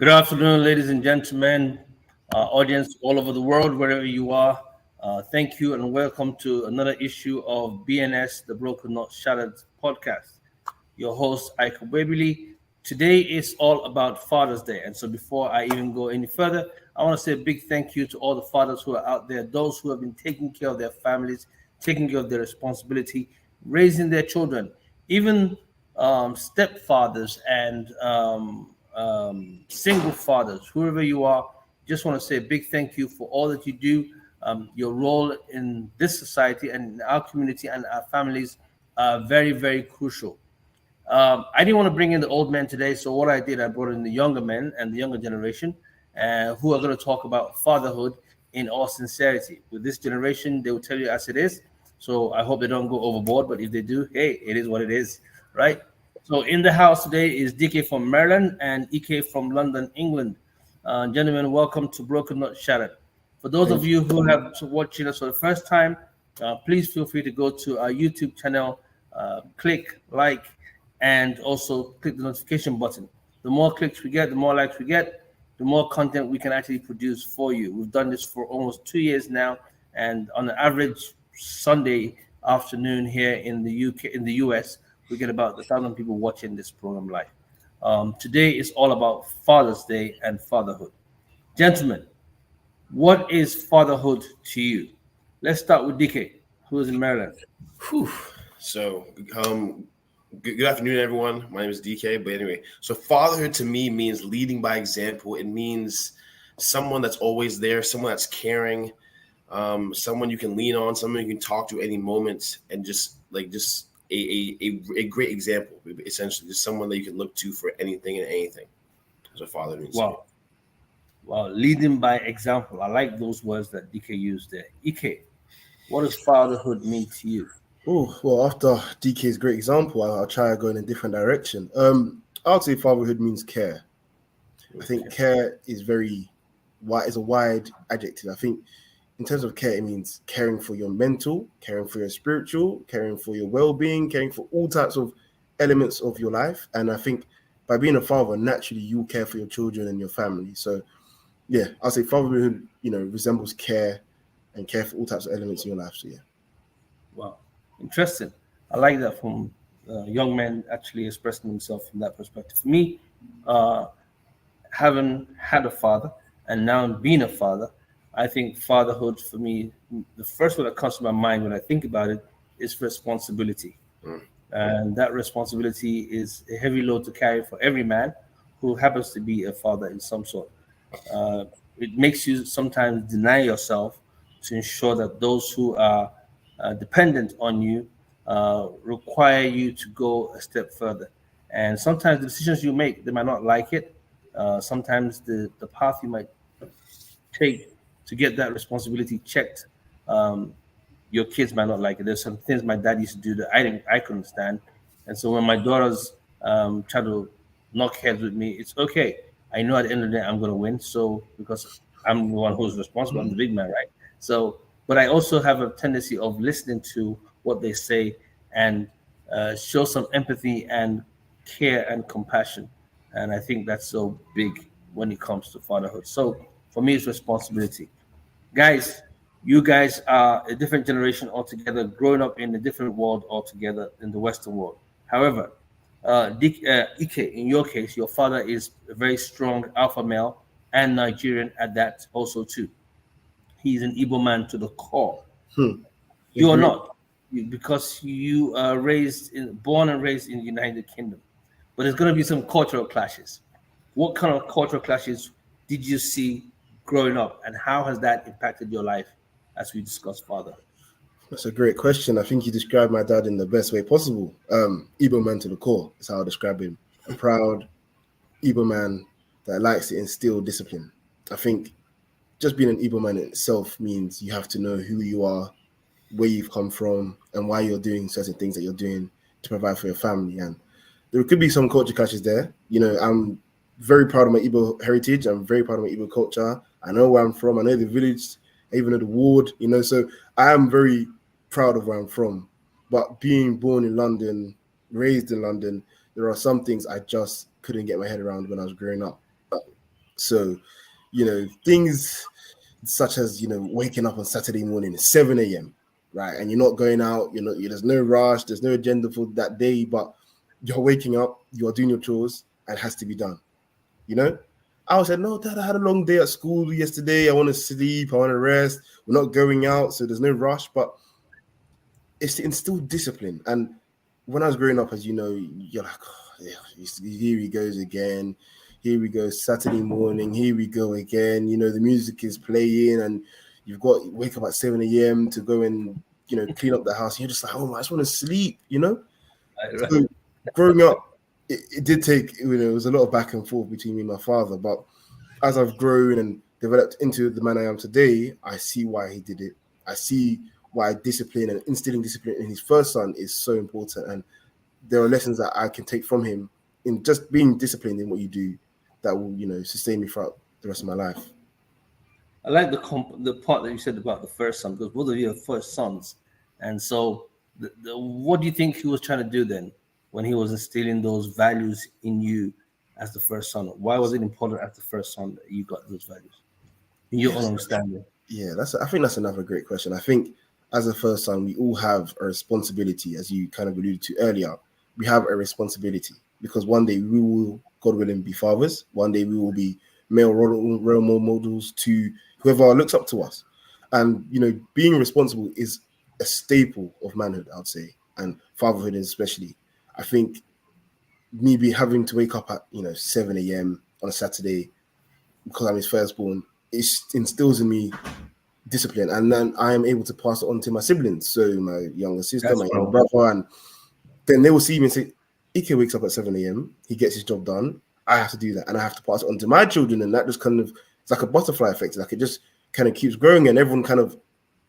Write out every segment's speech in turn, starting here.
Good afternoon, ladies and gentlemen, audience all over the world, wherever you are. Thank you and welcome to another issue of BNS, the Broken Not Shattered podcast. Your host, Ike Webily. Today is all about Father's Day. And so before I even go any further, I want to say a big thank you to all the fathers who are out there, those who have been taking care of their families, taking care of their responsibility, raising their children, even stepfathers and single fathers, whoever you are. Just want to say a big thank you for all that you do. Your role in this society and in our community and our families are very, very crucial. I didn't want to bring in the old men today, so what I did, I brought in the younger men and the younger generation who are going to talk about fatherhood in all sincerity. With this generation, they will tell you as it is. So I hope they don't go overboard, but if they do, hey, it is what it is, right? So in the house today is DK from Maryland and EK from London, England. Gentlemen, welcome to Broken Not Shattered. For those of you who have watching us for the first time, please feel free to go to our YouTube channel, click like, and also click the notification button. The more clicks we get, the more likes we get, the more content we can actually produce for you. We've done this for almost 2 years now, and on an average Sunday afternoon here in the US, we get about 1,000 people watching this program live. Today is all about Father's Day and fatherhood. Gentlemen, what is fatherhood to you? Let's start with DK, who is in Maryland. Whew. So, good afternoon, everyone. My name is DK. But anyway, so fatherhood to me means leading by example. It means someone that's always there, someone that's caring, someone you can lean on, someone you can talk to any moment, and just a great example, essentially, just someone that you can look to for anything and anything. That's what father means. Wow, leading by example. I like those words that DK used there. EK, what does fatherhood mean to you? Oh, well, after DK's great example, I'll try to go in a different direction. I would say fatherhood means care. I think care is is a wide adjective. I think in terms of care, it means caring for your mental, caring for your spiritual, caring for your well-being, caring for all types of elements of your life. And I think by being a father, naturally you care for your children and your family. So yeah, I'll say fatherhood, resembles care and care for all types of elements in your life. So yeah. Wow, interesting. I like that from young men actually expressing themselves from that perspective. For me, having had a father and now being a father, I think fatherhood for me, the first one that comes to my mind when I think about it is responsibility. And that responsibility is a heavy load to carry for every man who happens to be a father in some sort. It makes you sometimes deny yourself to ensure that those who are dependent on you require you to go a step further. And sometimes the decisions you make, they might not like it. Sometimes the path you might take to get that responsibility checked, your kids might not like it. There's some things my dad used to do that I couldn't stand. And so when my daughters try to knock heads with me, it's okay. I know at the end of the day I'm going to win. So because I'm the one who's responsible, I'm the big man, right? So, but I also have a tendency of listening to what they say and show some empathy and care and compassion. And I think that's so big when it comes to fatherhood. So for me, it's responsibility. Guys, you guys are a different generation altogether, growing up in a different world altogether in the Western world. However, Ike, in your case, your father is a very strong alpha male and Nigerian at that also too. He's an Igbo man to the core. You are not, because you are born and raised in the United Kingdom. But there's going to be some cultural clashes. What kind of cultural clashes did you see growing up, and how has that impacted your life as we discuss father? That's a great question. I think you described my dad in the best way possible. Igbo man to the core is how I describe him. A proud Igbo man that likes to instill discipline. I think just being an Igbo man in itself means you have to know who you are, where you've come from, and why you're doing certain things that you're doing to provide for your family. And there could be some culture clashes there. I'm very proud of my Igbo heritage. I'm very proud of my Igbo culture. I know where I'm from. I know the village. I even know the ward. So I am very proud of where I'm from. But being born in London, raised in London, there are some things I just couldn't get my head around when I was growing up. So, things such as, waking up on Saturday morning at 7 a.m., right? And you're not going out, there's no rush, there's no agenda for that day, but you're waking up, you're doing your chores, and it has to be done. I was like, no, Dad, I had a long day at school yesterday. I want to sleep, I want to rest. We're not going out, so there's no rush, but it's to instill discipline. And when I was growing up, as you know, you're like, oh, yeah, here he goes again. Here we go, Saturday morning. Here we go again. The music is playing, and you've got wake up at 7 a.m. to go and clean up the house. And you're just like, oh, I just want to sleep. Right. So growing up, it did take. It was a lot of back and forth between me and my father. But as I've grown and developed into the man I am today, I see why he did it. I see why discipline and instilling discipline in his first son is so important. And there are lessons that I can take from him in just being disciplined in what you do that will, sustain me throughout the rest of my life. I like the part that you said about the first son, because both of you are first sons. And so what do you think he was trying to do then when he was instilling those values in you as the first son? Why was it important as the first son that you got those values in your own understanding? Yeah, I think that's another great question. I think as a first son, we all have a responsibility, as you kind of alluded to earlier. We have a responsibility because one day we will, God willing, be fathers. One day we will be male role models to whoever looks up to us. And, being responsible is a staple of manhood, I would say, and fatherhood especially. I think me having to wake up at, 7 a.m. on a Saturday because I'm his firstborn, it instills in me discipline, and then I am able to pass it on to my siblings. So my younger sister, my younger brother, and then they will see me and say, Ike wakes up at 7 a.m. He gets his job done. I have to do that, and I have to pass it on to my children, and that just kind of, it's like a butterfly effect. Like it just kind of keeps growing, and everyone kind of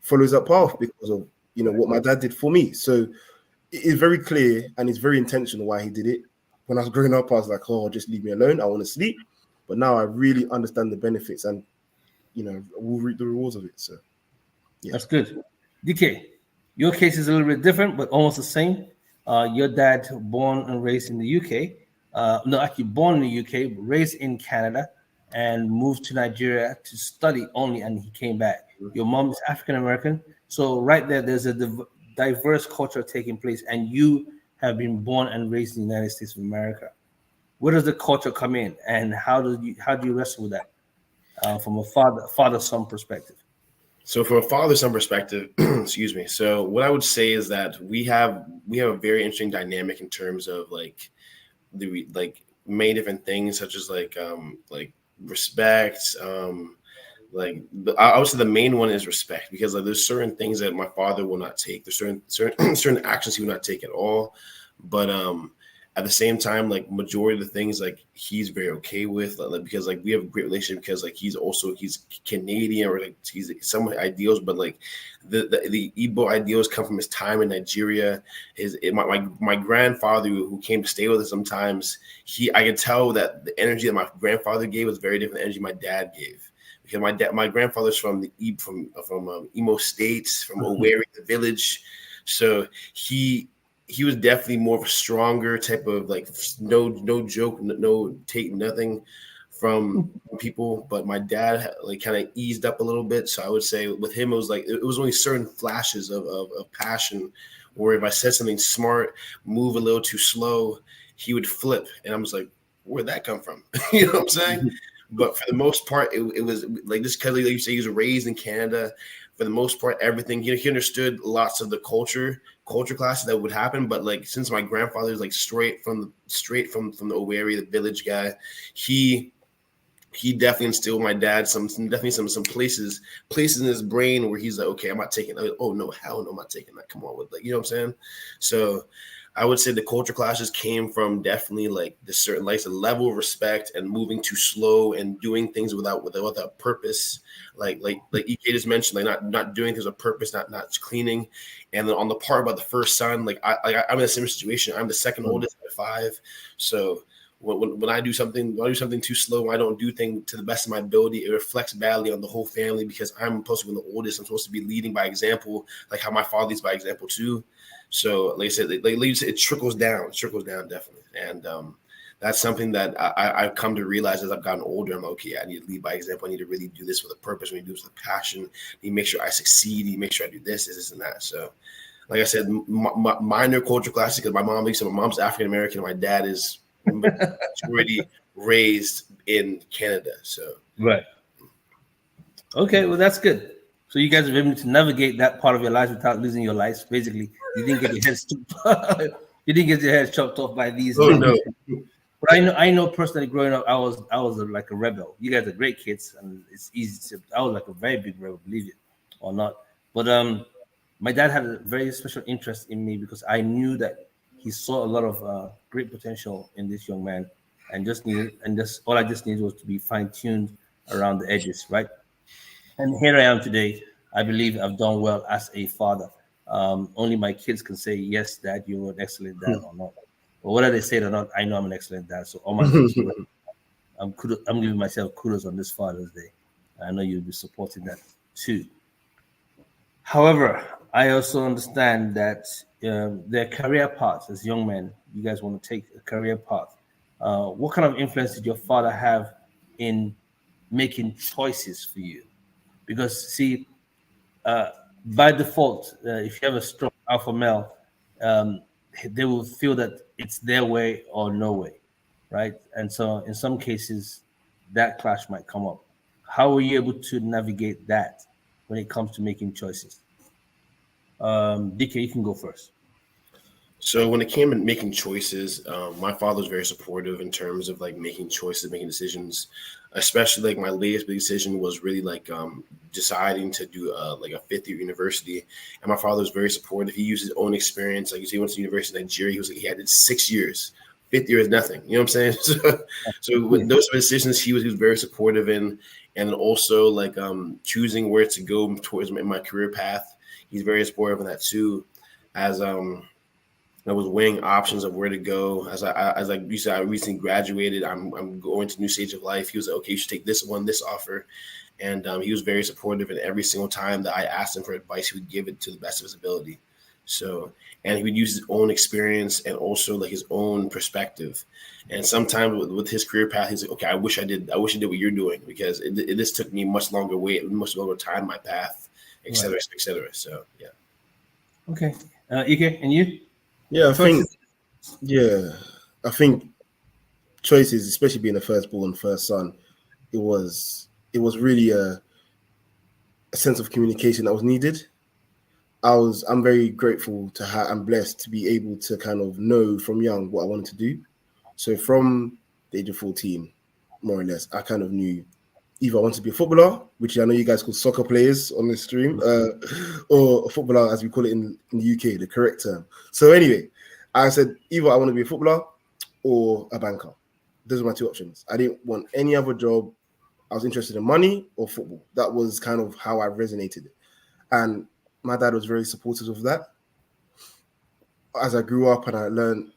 follows that path because of what my dad did for me. So it is very clear, and it's very intentional why he did it. When I was growing up, I was like, oh, just leave me alone. I want to sleep. But now I really understand the benefits, and we'll reap the rewards of it. So yeah. That's good. DK, your case is a little bit different, but almost the same. Your dad born and raised in the UK. No, actually born in the UK, but raised in Canada, and moved to Nigeria to study only, and he came back. Your mom is African American. So right there's a diverse culture taking place, and you have been born and raised in the United States of America. Where does the culture come in, and how do you wrestle with that from a father-son perspective? So from a father-son perspective, excuse me. So what I would say is that we have a very interesting dynamic in terms of many different things, such as respect. I would say the main one is respect, because there's certain things that my father will not take. There's certain actions he will not take at all. But at the same time, majority of the things he's very okay with, because we have a great relationship, because he's Canadian, or he's somewhat ideals, but the Igbo ideals come from his time in Nigeria. My grandfather, who came to stay with us sometimes, I could tell that the energy that my grandfather gave was very different energy my dad gave. Because my grandfather's from Imo States, from Owerri, the village, so he was definitely more of a stronger type of no joke, no take nothing from people. But my dad kind of eased up a little bit. So I would say with him, it was only certain flashes of passion, where if I said something smart, move a little too slow, he would flip, and I'm just like, where'd that come from? You know what I'm saying? But for the most part, it was this, because you say he was raised in Canada. For the most part, everything he understood lots of the culture classes that would happen. But since my grandfather is straight from the Owerri, the village guy, he definitely instilled my dad some places in his brain where he's like, okay, I'm not taking. Oh no, hell no, I'm not taking that. Come on, with you know what I'm saying? So I would say the culture clashes came from definitely the certain the level of respect and moving too slow and doing things without purpose. Like Ike just mentioned, not doing things with purpose, not cleaning. And then on the part about the first son, I'm in a similar situation. I'm the second oldest at 5. So when I do something too slow, when I don't do things to the best of my ability, it reflects badly on the whole family, because I'm supposed to be the oldest. I'm supposed to be leading by example, how my father leads by example too. So, like I said, it trickles down definitely, and that's something that I've come to realize as I've gotten older. I'm okay. I need to lead by example. I need to really do this with a purpose. I need to do this with a passion. I need to make sure I succeed. I need to make sure I do this, and that. So, like I said, minor culture classic because my mom's African American. My dad is majority raised in Canada. So, right. Okay, well that's good. So you guys are able to navigate that part of your life without losing your lives. Basically, you didn't get your heads you didn't get your heads chopped off by these. oh no. But I know personally growing up, I was like a rebel. You guys are great kids, and it's easy to. I was like a very big rebel, believe it or not. But my dad had a very special interest in me because I knew that he saw a lot of great potential in this young man, and all I just needed was to be fine tuned around the edges, right? And here I am today. I believe I've done well as a father. Only my kids can say, yes, Dad, you were an excellent dad or not. But whether they say it or not, I know I'm an excellent dad. So all my kids, I'm giving myself kudos on this Father's Day. I know you'll be supporting that too. However, I also understand that their career paths as young men, you guys want to take a career path. What kind of influence did your father have in making choices for you? Because see, by default, if you have a strong alpha male, they will feel that it's their way or no way, right? And so in some cases, that clash might come up. How were you able to navigate that when it comes to making choices? DK, you can go first. So when it came to making choices, my father was very supportive in terms of like making choices, making decisions. Especially like my latest big decision was really like deciding to do like a fifth year university, and my father was very supportive. He used his own experience. Like he went to university in Nigeria. He had 6 years. Fifth year is nothing. You know what I'm saying? So with those decisions, he was very supportive in, and also like choosing where to go towards my career path. He's very supportive in that too, as I was weighing options of where to go. As you said, I recently graduated. I'm going to a new stage of life. He was like, okay, you should take this offer. And he was very supportive. And every single time that I asked him for advice, he would give it to the best of his ability. So, and he would use his own experience and also like his own perspective. And sometimes with his career path, he's like, okay, I wish I did what you're doing, because this took me much longer time, my path, et cetera, et cetera. So, yeah. Okay. Ike, and you? Yeah, I think choices, especially being a firstborn, first son, it was really a sense of communication that was needed. I'm very grateful to have, I'm blessed to be able to kind of know from young what I wanted to do. So from the age of 14, more or less, I kind of knew either I wanted to be a footballer, which I know you guys call soccer players on this stream, or a footballer as we call it in the UK, the correct term. So anyway, I said either I want to be a footballer or a banker. Those are my two options. I didn't want any other job. I was interested in money or football. That was kind of how I resonated. And my dad was very supportive of that. As I grew up and I learned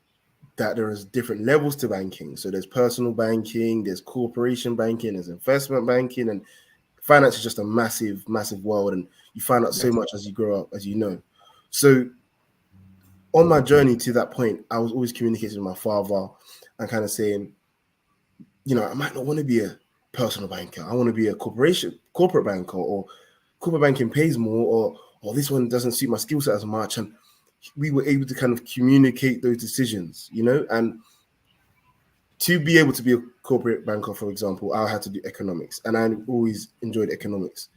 that there is different levels to banking. So there's personal banking, there's corporation banking, there's investment banking, and finance is just a massive, massive world. And you find out so much as you grow up, as you know. So on my journey to that point, I was always communicating with my father and kind of saying, I might not want to be a personal banker. I want to be a corporate banker, or corporate banking pays more, or this one doesn't suit my skill set as much. And we were able to kind of communicate those decisions, and to be able to be a corporate banker, for example, I had to do economics, and I always enjoyed economics.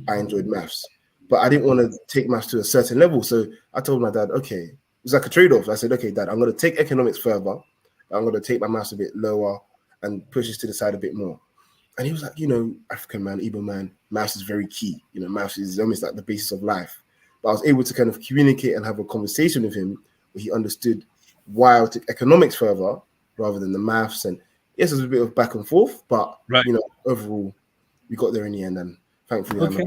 I enjoyed maths, but I didn't want to take maths to a certain level. So I told my dad, okay, it was like a trade-off. I said, okay, Dad, I'm going to take economics further. I'm going to take my maths a bit lower and push this to the side a bit more. And he was like, African man, Igbo man, maths is very key. Maths is almost like the basis of life. But I was able to kind of communicate and have a conversation with him where he understood why I took economics further rather than the maths. And yes, there's a bit of back and forth, but overall, we got there in the end, and thankfully, okay.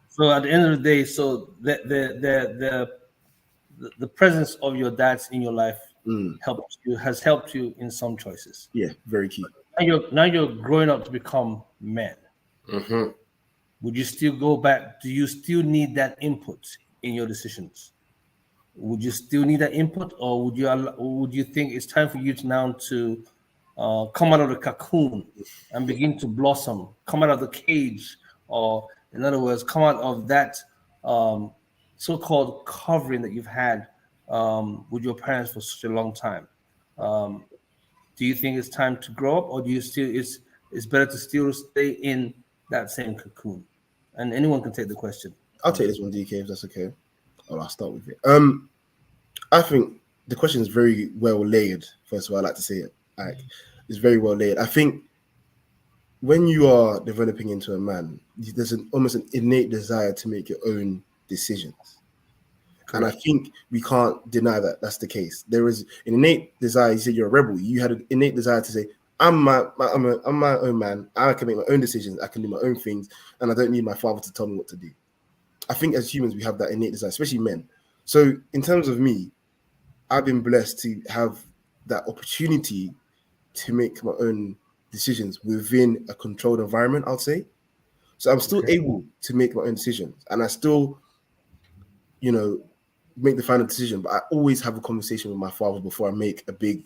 So at the end of the day, so the presence of your dads in your life has helped you in some choices. Yeah, very key. Now you're growing up to become men. Mm-hmm. Would you still go back? Do you still need that input in your decisions? would you still need that input, or would you think it's time for you to now to come out of the cocoon and begin to blossom, come out of the cage, or in other words, come out of that um, so-called covering that you've had with your parents for such a long time? Um, do you think it's time to grow up, or do you still it's better to still stay in that same cocoon? And anyone can take the question. I'll take this one, DK, if that's okay. I'll start with it. I think the question is very well laid. First of all, I like to say it. Like, it's very well laid. I think when you are developing into a man, there's almost an innate desire to make your own decisions. Correct. And I think we can't deny that that's the case. There is an innate desire. You said you're a rebel. You had an innate desire to say, I'm my own man. I can make my own decisions. I can do my own things. And I don't need my father to tell me what to do. I think as humans, we have that innate desire, especially men. So in terms of me, I've been blessed to have that opportunity to make my own decisions within a controlled environment, I'll say. So I'm still able to make my own decisions, and I still, make the final decision. But I always have a conversation with my father before I make a big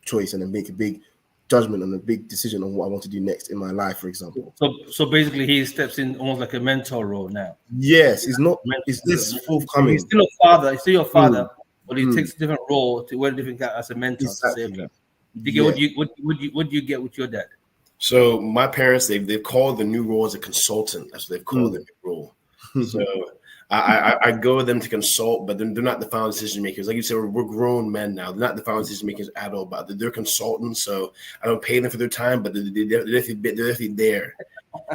choice and then make a big judgment and a big decision on what I want to do next in my life, for example. So basically, he steps in almost like a mentor role now. Yes, he's not. Is this forthcoming? He's still a father. He's still your father, but he takes a different role to wear a different guy as a mentor. Exactly. To say, okay, what do you get with your dad? So my parents, they've called the new role as a consultant. That's what they've called the new role. So I go with them to consult, but they're not the final decision makers. Like you said, we're grown men now. They're not the final decision makers at all, but they're consultants. So I don't pay them for their time, but they're definitely there.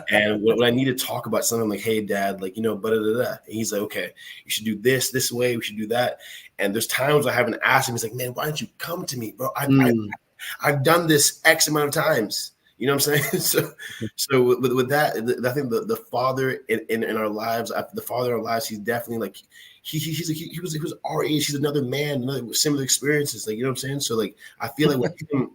And when I need to talk about something, I'm like, hey, Dad, like, blah, blah, blah. And he's like, okay, you should do this way. We should do that. And there's times I haven't asked him. He's like, man, why don't you come to me, bro? I've done this X amount of times. You know what I'm saying? So with that, I think the father in our lives, the father in our lives, he's definitely like he was our age. He's another man, with similar experiences. Like, you know what I'm saying? So like I feel like with him,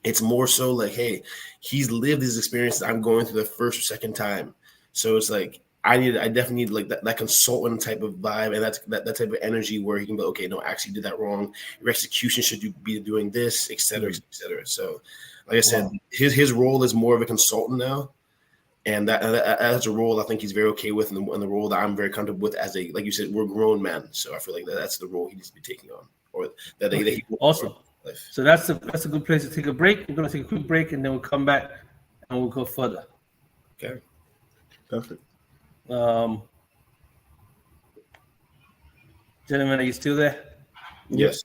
it's more so like, hey, he's lived his experiences. I'm going through the first or second time. So it's like I definitely need like that consultant type of vibe and that type of energy where he can be, okay, no, actually you did that wrong. Your execution should be doing this, et cetera, et cetera. So like I said, his role is more of a consultant now, and that as a role I think he's very okay with, and the role that I'm very comfortable with as a, like you said, we're grown men. So I feel like that's the role he needs to be taking on, or that he awesome. So that's a good place to take a break. We're going to take a quick break, and then we'll come back and we'll go further. Okay, perfect. Gentlemen, are you still there? Yes.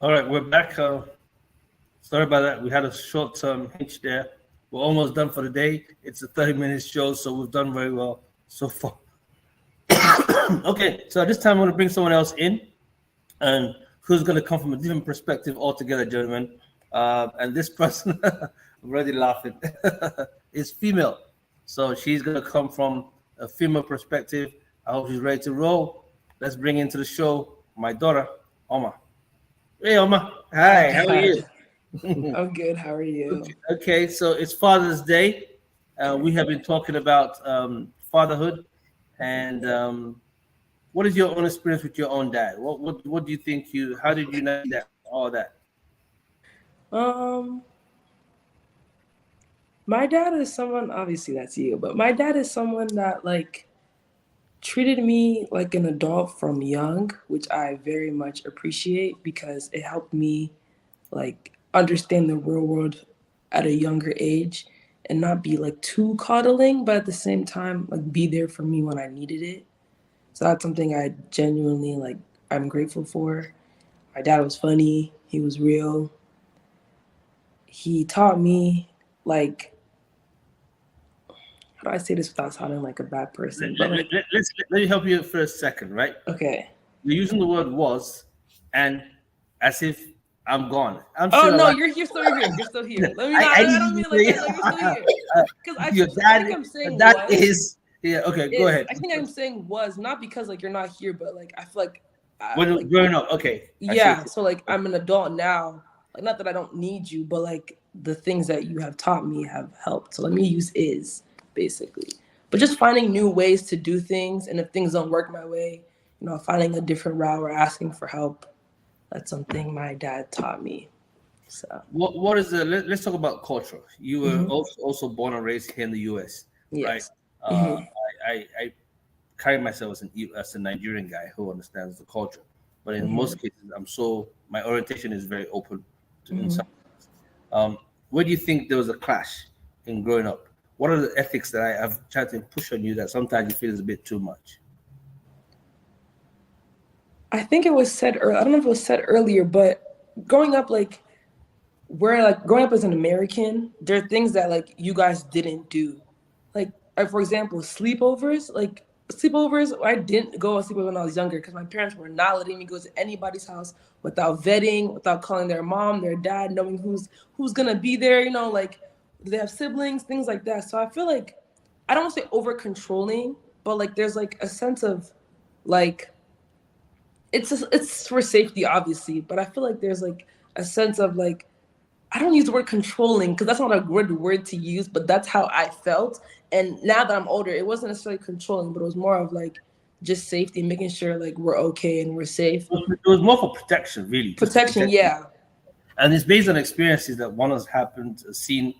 All right, we're back. Sorry about that. We had a short-term hitch there. We're almost done for the day. It's a 30-minute show, so we've done very well so far. Okay, so at this time, I want to bring someone else in, and who's going to come from a different perspective altogether, gentlemen. And this person, I'm already laughing, is female. So she's going to come from a female perspective. I hope she's ready to roll. Let's bring into the show my daughter, Oma. Hey, Oma. Hi, how are you? I'm good. How are you? Okay, so it's Father's Day. We have been talking about fatherhood, and what is your own experience with your own dad? What do you think how did you know that all that? My dad is someone, obviously that's you, but my dad is someone that like treated me like an adult from young, which I very much appreciate because it helped me like understand the real world at a younger age and not be like too coddling, but at the same time like be there for me when I needed it. So that's something I genuinely like I'm grateful for. My dad was funny, he was real. He taught me like how do I say this without sounding like a bad person? Let, But like, let me help you for a second, right? okay. You're using the word was and as if I'm gone. I'm Oh still no, alive. you're still here. You're still here. Let me I, not. I I need don't you mean to it like say, that. No, you're still here. Because your I dad, think I'm saying that was is, yeah, okay, go is ahead. I think I'm saying was not because like you're not here, but like I feel When like growing up, okay. I see yeah. what So like I'm an adult now. Like not that I don't need you, but like the things that you have taught me have helped. So let me use is basically. But just finding new ways to do things, and if things don't work my way, finding a different route or asking for help. That's something my dad taught me. So what is let's talk about culture. You were mhm. also born and raised here in the US, right? Yes. Uh, Hmm. I carry myself as a Nigerian guy who understands the culture, but in Hmm. most cases, my orientation is very open to in Hmm. some. Where do you think there was a clash in growing up? What are the ethics that I have tried to push on you that sometimes you feel is a bit too much? I think it was said earlier. I don't know if it was said earlier, but growing up, growing up as an American, there are things that like you guys didn't do. For example, sleepovers. Like sleepovers, I didn't go on sleepovers when I was younger because my parents were not letting me go to anybody's house without vetting, without calling their mom, their dad, knowing who's gonna be there. Like do they have siblings, things like that. So I feel like I don't want to say over controlling, but like there's like a sense of like it's for safety obviously, but I feel like there's like a sense of like I don't use the word controlling because that's not a good word to use, but that's how I felt. And now that I'm older, it wasn't necessarily controlling, but it was more of like just safety, making sure like we're okay and we're safe. It was more for protection, really, just to Protection, protect you. yeah. And it's based on experiences that one has happened, seen,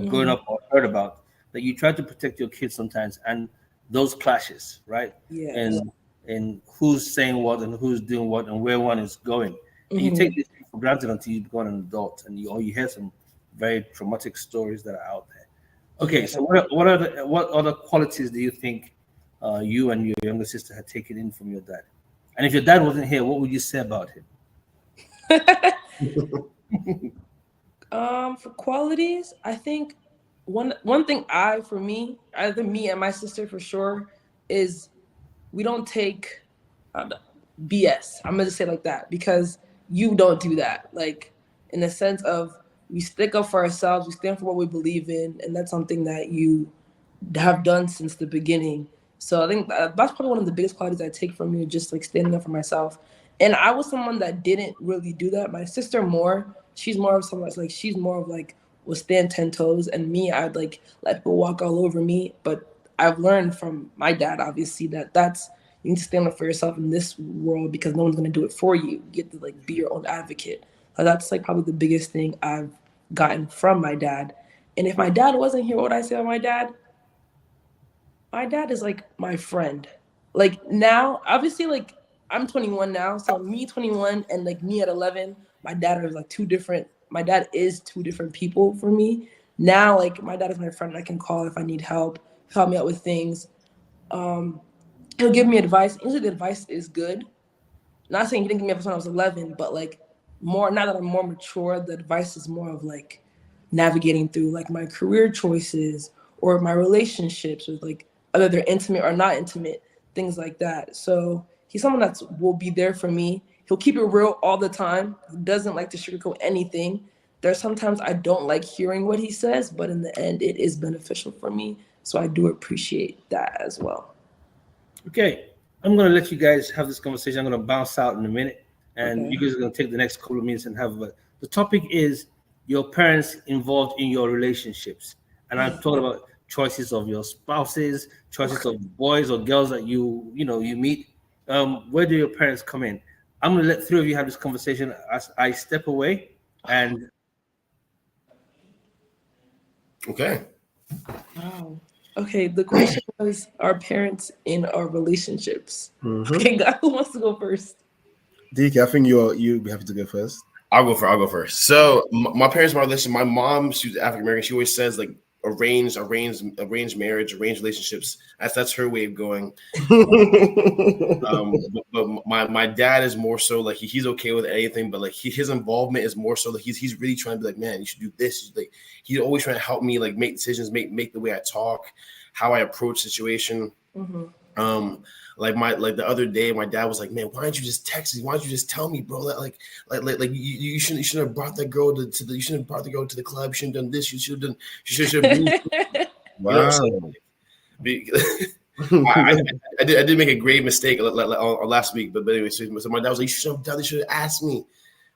growing Hmm. up or heard about. That you try to protect your kids sometimes, and those clashes, right? Yes. And who's saying what and who's doing what and where one is going, and you take Hmm. this for granted until you become an adult, and you hear some very traumatic stories that are out there. Okay, Yeah. so what other qualities do you think you and your younger sister had taken in from your dad? And if your dad wasn't here, what would you say about him? For qualities, I think one thing for me, either me and my sister for sure, is we don't take uh, BS. I'm gonna just say it like that because you don't do that. Like in the sense of we stick up for ourselves, we stand for what we believe in, and that's something that you have done since the beginning. So I think that's probably one of the biggest qualities I take from you, just like standing up for myself. And I was someone that didn't really do that. My sister more, she's more of someone that's like she's more of like will stand 10 toes, and me, I'd like let people walk all over me. But I've learned from my dad, obviously, that's you need to stand up for yourself in this world because no one's gonna do it for you. You get to like be your own advocate. So that's like probably the biggest thing I've gotten from my dad. And if my dad wasn't here, what would I say about my dad? My dad is like my friend. Like now, obviously, like I'm 21 now, so me 21 and like me at 11, my dad are like two different. My dad is two different people for me. Now, like my dad is my friend. I can call if I need help, help me out with things. Um, he'll give me advice. Usually, the advice is good. Not saying he didn't give me advice when I was 11, but like more now that I'm more mature, the advice is more of like navigating through like my career choices or my relationships with like whether they're intimate or not intimate, things like that. So he's someone that will be there for me. He'll keep it real all the time. He doesn't like to sugarcoat anything. There's sometimes I don't like hearing what he says, but in the end, it is beneficial for me. So I do appreciate that as well. Okay, I'm gonna let you guys have this conversation. I'm gonna bounce out in a minute, and you Okay. guys are gonna take the next couple of minutes and have the topic is your parents involved in your relationships, and I'm talking about choices of your spouses, choices Okay. of boys or girls that you meet. Where do your parents come in? I'm gonna let three of you have this conversation as I step away, and Okay. Wow. Okay, the question was our parents in our relationships. Mm-hmm. Okay, God, who wants to go first? DK, I think you'd be happy to go first. I'll go first. So my parents, my relationship, my mom, she was African American. She always says like arranged marriage, arranged relationships. That's her way of going. But my dad is more so like he's okay with anything, but like his involvement is more so like he's really trying to be like, man, you should do this. Like he's always trying to help me like make decisions, make the way I talk, how I approach situation. Like the other day, my dad was like, man, why don't you just text me? Why don't you just tell me, bro? Like you shouldn't have brought that girl to the you shouldn't have brought the girl to the club. You shouldn't have done this. You should have done. You should have. Wow. I did make a grave mistake last week, but anyway, so my dad was like, you should have asked me.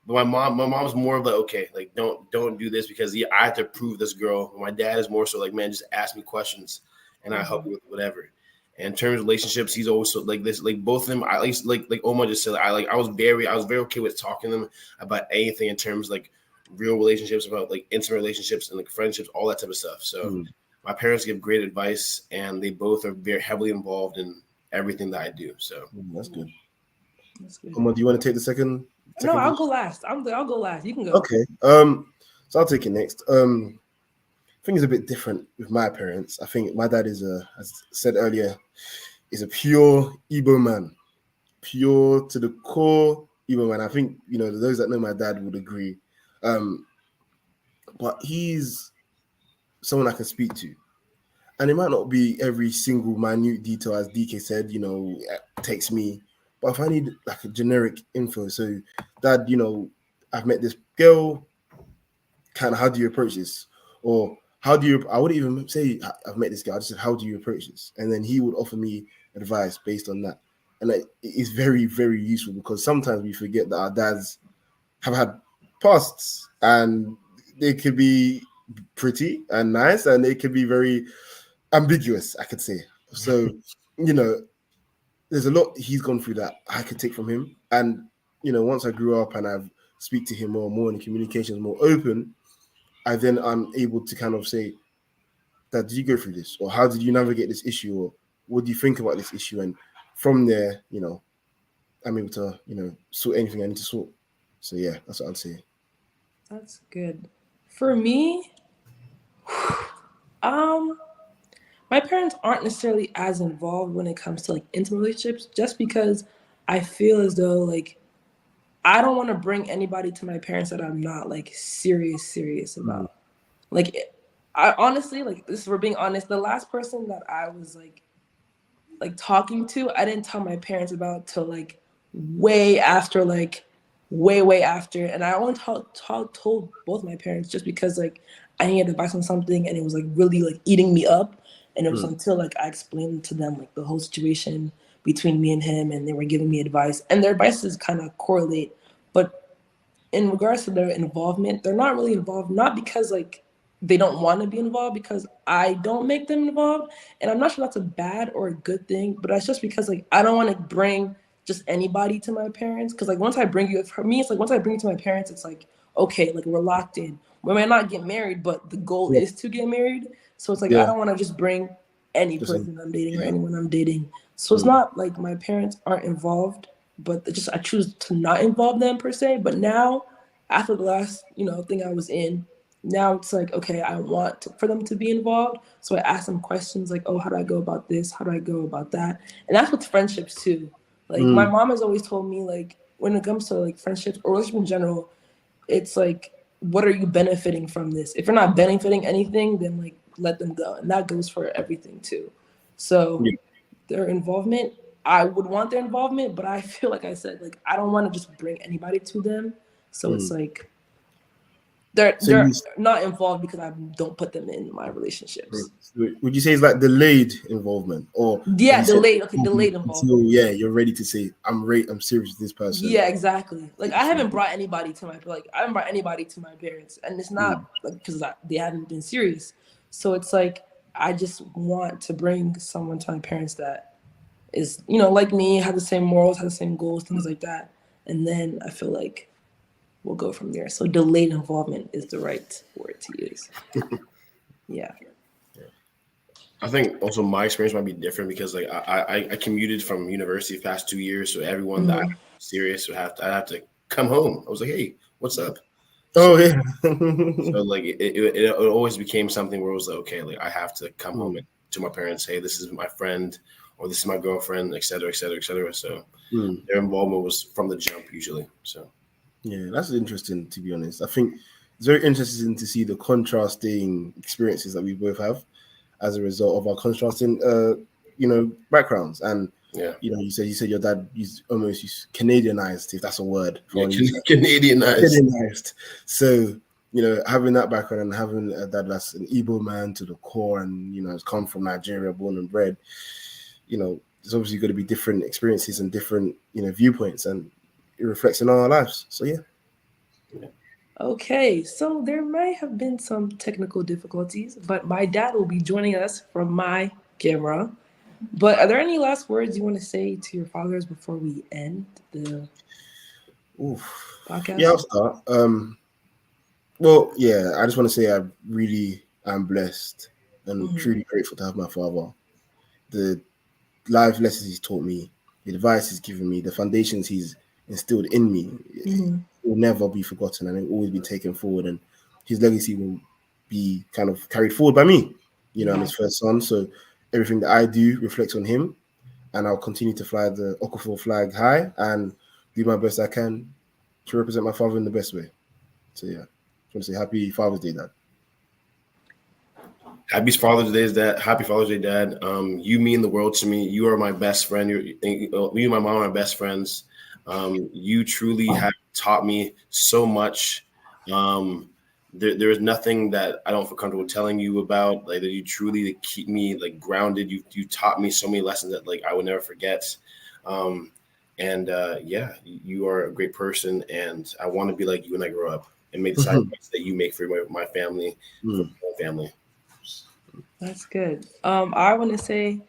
But my mom's more of like, okay, like don't do this because I have to prove this girl. My dad is more so like, man, just ask me questions and I'll help you with whatever. And in terms of relationships, he's always so like this, like both of them. At least like Omar just said, I was very okay with talking to them about anything in terms of, like real relationships, about like intimate relationships and like friendships, all that type of stuff. So my parents give great advice, and they both are very heavily involved in everything that I do. So that's good. Omar, do you want to take the second? No, I'll go last. I'll go last. You can go. Okay. So I'll take it next. I think it's a bit different with my parents. I think my dad is as said earlier, is a pure Igbo man, pure to the core Igbo man. I think those that know my dad would agree. But he's someone I can speak to, and it might not be every single minute detail, as DK said. Text me, but if I need like a generic info, so Dad, I've met this girl. Kind of, how do you approach this? Or how do you? I wouldn't even say I've met this guy. I just said, how do you approach this? And then he would offer me advice based on that. And it is very, very useful because sometimes we forget that our dads have had pasts and they could be pretty and nice and they could be very ambiguous, I could say. So, there's a lot he's gone through that I could take from him. And, once I grew up and I've speak to him more and the communication is more open, I then am able to kind of say, Dad, did you go through this? Or how did you navigate this issue? Or what do you think about this issue? And from there, I'm able to, sort anything I need to sort. So yeah, that's what I'd say. That's good. For me, my parents aren't necessarily as involved when it comes to like intimate relationships, just because I feel as though like I don't want to bring anybody to my parents that I'm not like serious about. Like, I honestly, like this, we're being honest, the last person that I was like talking to, I didn't tell my parents about till like way after. And I only told both my parents just because like I needed advice on something and it was like really like eating me up. And it was until like I explained to them like the whole situation between me and him, and they were giving me advice, and their advices kind of correlate. But in regards to their involvement, they're not really involved, not because like they don't want to be involved, because I don't make them involved. And I'm not sure that's a bad or a good thing, but that's just because like I don't want to bring just anybody to my parents. Because like once I bring you, for me, it's like once I bring you to my parents, it's like, okay, like we're locked in. We might not get married, but the goal is to get married. So it's like I don't want to just bring any person I'm dating or anyone I'm dating. So it's not like my parents aren't involved, but I choose to not involve them per se. But now, after the last thing I was in, now it's like, okay, I want for them to be involved. So I ask them questions like, oh, how do I go about this? How do I go about that? And that's with friendships too. Like my mom has always told me, like when it comes to like friendships or relationships in general, it's like, what are you benefiting from this? If you're not benefiting anything, then like let them go. And that goes for everything too. So their involvement, I would want their involvement, but I feel like I said, like, I don't want to just bring anybody to them. So it's like, they're not involved because I don't put them in my relationships. Would you say it's like delayed involvement, or delayed involvement? You're ready to say I'm serious with this person. Yeah, exactly. Like I haven't brought anybody to my parents, and it's not like because they haven't been serious. So it's like I just want to bring someone to my parents that is like me, have the same morals, have the same goals, things like that, and then I feel like we'll go from there. So delayed involvement is the right word to use. Yeah. I think also my experience might be different because like I commuted from university the past 2 years, so everyone that I'm serious I have to come home. I was like, hey, what's up? Oh yeah. So like it always became something where it was like, okay, like I have to come home to my parents, hey, this is my friend, or this is my girlfriend, et cetera, et cetera, et cetera. So their involvement was from the jump usually. So Yeah, that's interesting, to be honest. I think it's very interesting to see the contrasting experiences that we both have as a result of our contrasting backgrounds. And yeah, you said your dad almost Canadianized, if that's a word for yeah, one use that. Canadianized. Canadianized. So, having that background and having a dad that's an Igbo man to the core and has come from Nigeria, born and bred, there's obviously going to be different experiences and different, viewpoints, and it reflects in our lives. So yeah. Okay, so there might have been some technical difficulties, but my dad will be joining us from my camera. But are there any last words you want to say to your fathers before we end the podcast? Yeah, I'll start. Well, yeah, I just want to say I really am blessed and truly grateful to have my father. The life lessons he's taught me, the advice he's given me, the foundations he's instilled in me, will never be forgotten, and it will always be taken forward. And his legacy will be kind of carried forward by me. I'm his first son, so everything that I do reflects on him, and I'll continue to fly the Okafor flag high and do my best I can to represent my father in the best way. So yeah, I want to say Happy Father's Day, Dad. Happy Father's Day, Dad. Happy Father's Day, Dad. You mean the world to me. You are my best friend. Me and my mom are best friends. You truly have taught me so much. There is nothing that I don't feel comfortable telling you about. Like that, you truly keep me like grounded. You taught me so many lessons that like I would never forget. Yeah, you are a great person, and I want to be like you when I grow up and make the sacrifice that you make for my family, for my family. That's good. I want to say,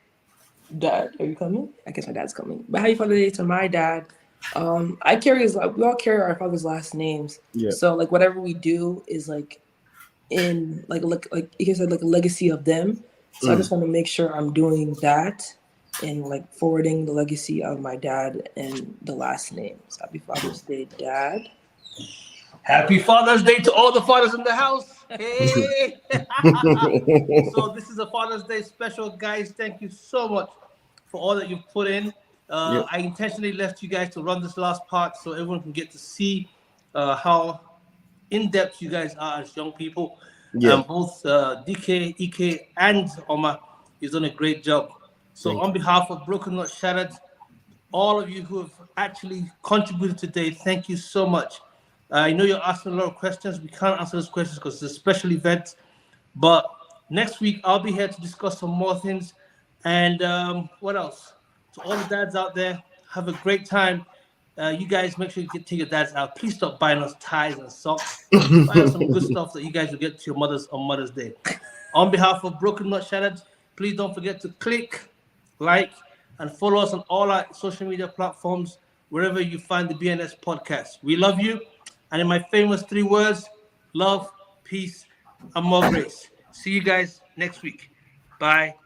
Dad, are you coming? I guess my dad's coming. But happy Father's Day to my dad. I carry we all carry our father's last names. Yeah. So like whatever we do is like in like you can say like a legacy of them. So I just want to make sure I'm doing that and like forwarding the legacy of my dad and the last names. Happy Father's Day, Dad. Happy Father's Day to all the fathers in the house. Hey! So this is a Father's Day special, guys. Thank you so much for all that you've put in. I intentionally left you guys to run this last part so everyone can get to see how in-depth you guys are as young people. Yeah. Both DK, EK, and Omar is done a great job. So on behalf of Broken Not Shattered, all of you who have actually contributed today, thank you so much. I know you're asking a lot of questions. We can't answer those questions because it's a special event. But next week, I'll be here to discuss some more things. And what else? To all the dads out there, have a great time. You guys make sure you take your dads out. Please stop buying us ties and socks. Buy us some good stuff that you guys will get to your mothers on Mother's Day. On behalf of Broken Not Shattered, please don't forget to click, like, and follow us on all our social media platforms, wherever you find the BNS podcast. We love you. And in my famous 3 words, love, peace, and more grace. See you guys next week. Bye.